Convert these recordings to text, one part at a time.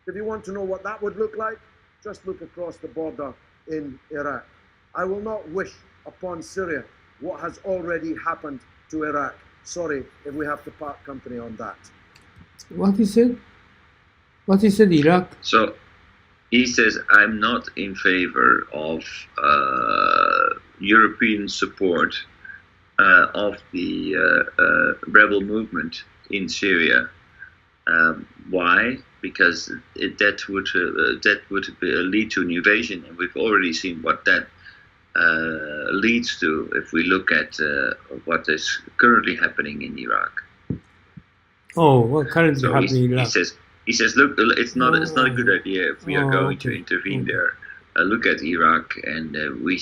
If you want to know what that would look like, just look across the border in Iraq. I will not wish upon Syria what has already happened to Iraq. Sorry if we have to part company on that. What he said? What he said, Iraq? So he says, I'm not in favor of European support of the rebel movement in Syria. Why? Because that would lead to an invasion, and we've already seen what that leads to if we look at what is currently happening in Iraq. Oh, what currently So happening in Iraq? he says, look, it's not a good idea if we are going to intervene there. Look at Iraq, and we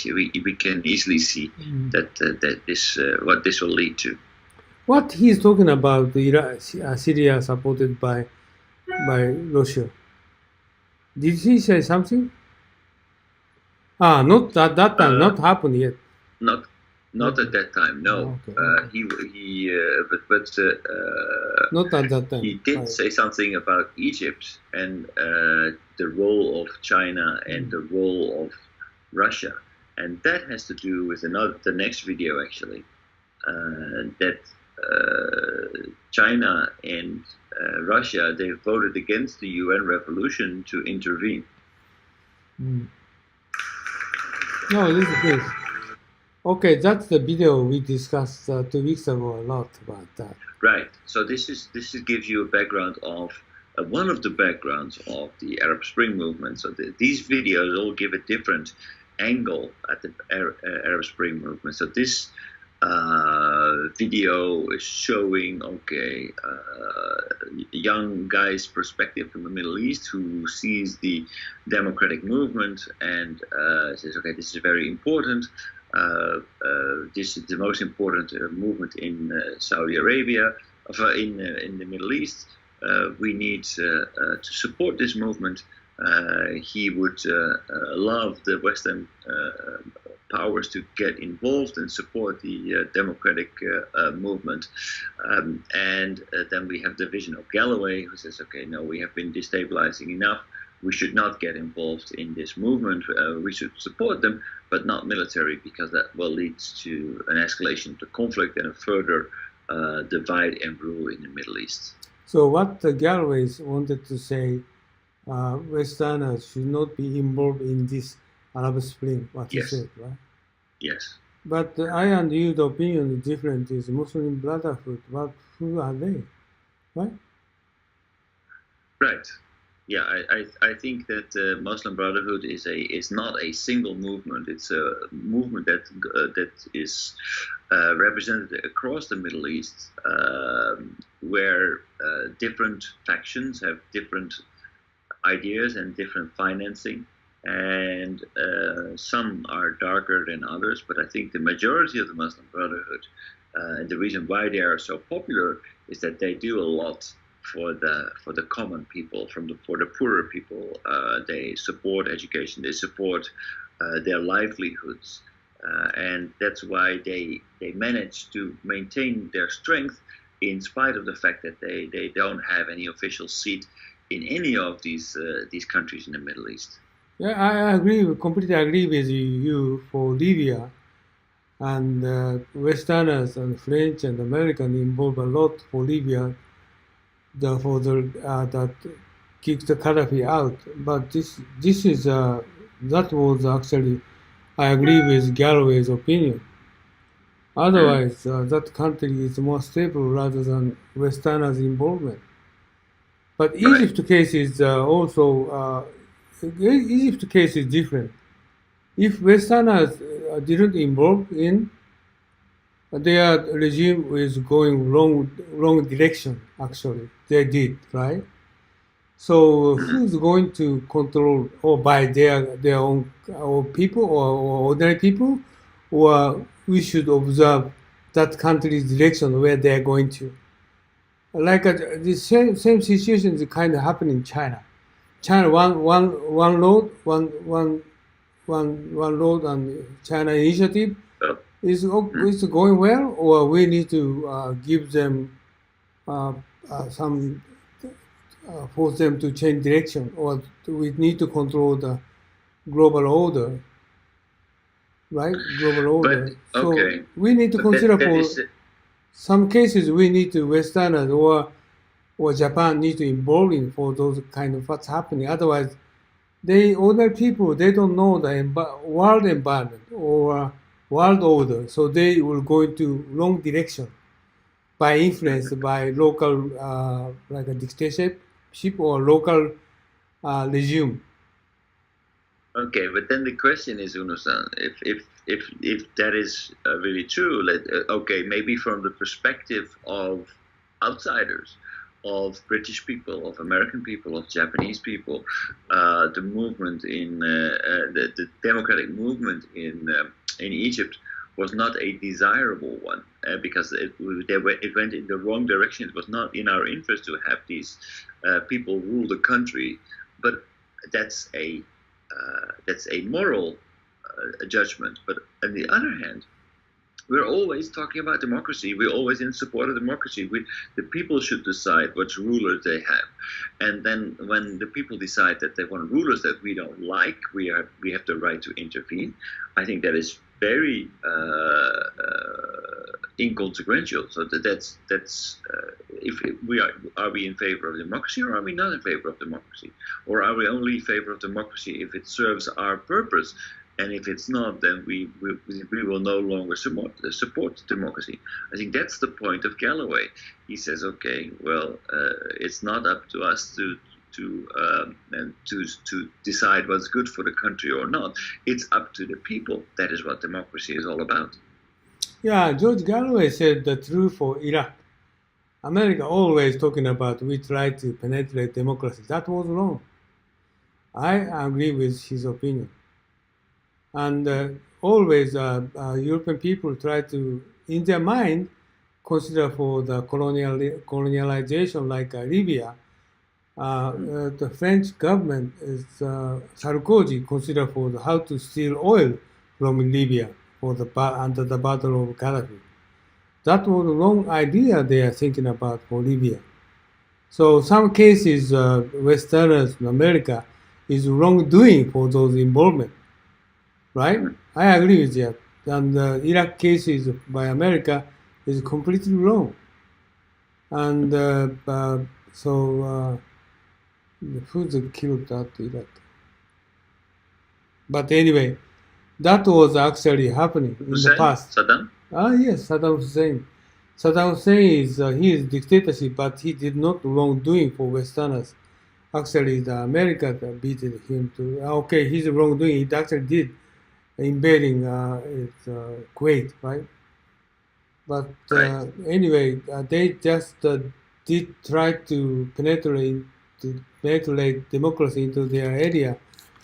can easily see that this what this will lead to. What he's talking about, the Iraq, Syria supported by Russia. Did he say something? Not at that time, not happened yet. Not at that time, no. Okay. Not at that time. He did say something about Egypt and the role of China and the role of Russia, and that has to do with the next video actually. That China and Russia, they voted against the UN resolution to intervene. No, this is good. Okay, that's the video we discussed 2 weeks ago a lot about that. Right. So this gives you a background of one of the backgrounds of the Arab Spring movement. So these videos all give a different angle at the Arab Spring movement. So this video is showing young guy's perspective from the Middle East who sees the democratic movement and says, okay, this is very important. This is the most important movement in Saudi Arabia, in the Middle East. We need to support this movement. He would love the Western powers to get involved and support the democratic movement. And then we have the vision of Galloway, who says, okay, no, we have been destabilizing enough. We should not get involved in this movement. We should support them, but not military, because that will lead to an escalation of the conflict and a further divide and rule in the Middle East. So what the Galways wanted to say, Westerners should not be involved in this Arab Spring, what you said, right? Yes. But I and you, the opinion is different. Is Muslim Brotherhood. Who are they? Right? Right. Yeah, I think that Muslim Brotherhood is not a single movement. It's a movement that is represented across the Middle East, where different factions have different ideas and different financing, and some are darker than others. But I think the majority of the Muslim Brotherhood, and the reason why they are so popular, is that they do a lot for the common people, for the poorer people. They support education, they support their livelihoods, and that's why they manage to maintain their strength in spite of the fact that they don't have any official seat in any of these countries in the Middle East. Yeah, I completely agree with you for Libya, and Westerners and French and American involved a lot for Libya. That kicked the Gaddafi out. But this is that was actually, I agree with Galloway's opinion. Otherwise, that country is more stable rather than Westerners' involvement. But Egypt case is also Egypt case is different. If Westerners didn't involve in, their regime is going wrong direction. Actually, they did, right. So who's going to control, or by their own or people or ordinary people, or we should observe that country's direction where they're going to? Like the same situation is kind of happening in China. China one road and China initiative is going well, or we need to give them some force them to change direction, or we need to control the global order, right? Global order. But okay, So we need to but consider that for is some cases we need to Westerners or Japan need to involve in for those kind of what's happening. Otherwise, ordinary people, they don't know the world environment or world order, so they will go into wrong direction by influence by local, like a dictatorship or local regime. okay. But then the question is, Uno-san, if that is really true, okay, maybe from the perspective of outsiders, of British people, of American people, of Japanese people, the movement in the democratic movement in Egypt was not a desirable one because it went in the wrong direction. It was not in our interest to have these people rule the country, but that's a moral judgment. But on the other hand, we're always talking about democracy. We're always in support of democracy. The people should decide which rulers they have. And then when the people decide that they want rulers that we don't like, we have the right to intervene. I think that is very inconsequential. So that's if we are we in favor of democracy, or are we not in favor of democracy? Or are we only in favor of democracy if it serves our purpose? And if it's not, then we will no longer support democracy. I think that's the point of Galloway. He says, okay, well, it's not up to us to decide what's good for the country or not. It's up to the people. That is what democracy is all about. Yeah, George Galloway said the truth for Iraq. America always talking about we try to penetrate democracy. That was wrong. I agree with his opinion. And always European people try to, in their mind, consider for the colonialization like Libya. The French government is Sarkozy consider for how to steal oil from Libya for under the Battle of Gaddafi. That was the wrong idea they are thinking about for Libya. So some cases, Westerners in America is wrongdoing for those involvement. Right? I agree with that. And the Iraq cases by America is completely wrong. And who killed that Iraq? But anyway, that was actually happening in the past. Saddam? Yes, Saddam Hussein. Saddam Hussein he is dictatorship, but he did not wrongdoing for Westerners. Actually, the America beat him to. Okay, he's wrongdoing. He actually did. Invading Kuwait, right? But anyway, they just did try to penetrate democracy into their area.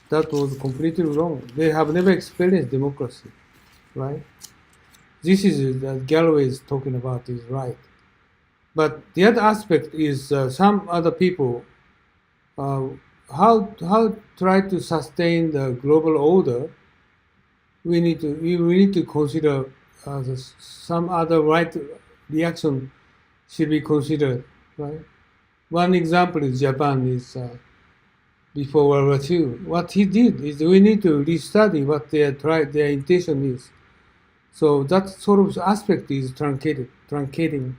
That was completely wrong. They have never experienced democracy, right? This is that Galloway is talking about is right. But the other aspect is some other people how try to sustain the global order. We need to consider some other right reaction should be considered, right? One example is Japan is before World War II. What he did is we need to restudy what their intention is. So that sort of aspect is truncating.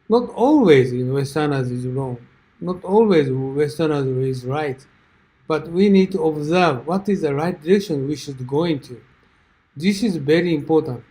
Not always in Westerners is wrong. Not always Westerners is right. But we need to observe what is the right direction we should go into. This is very important.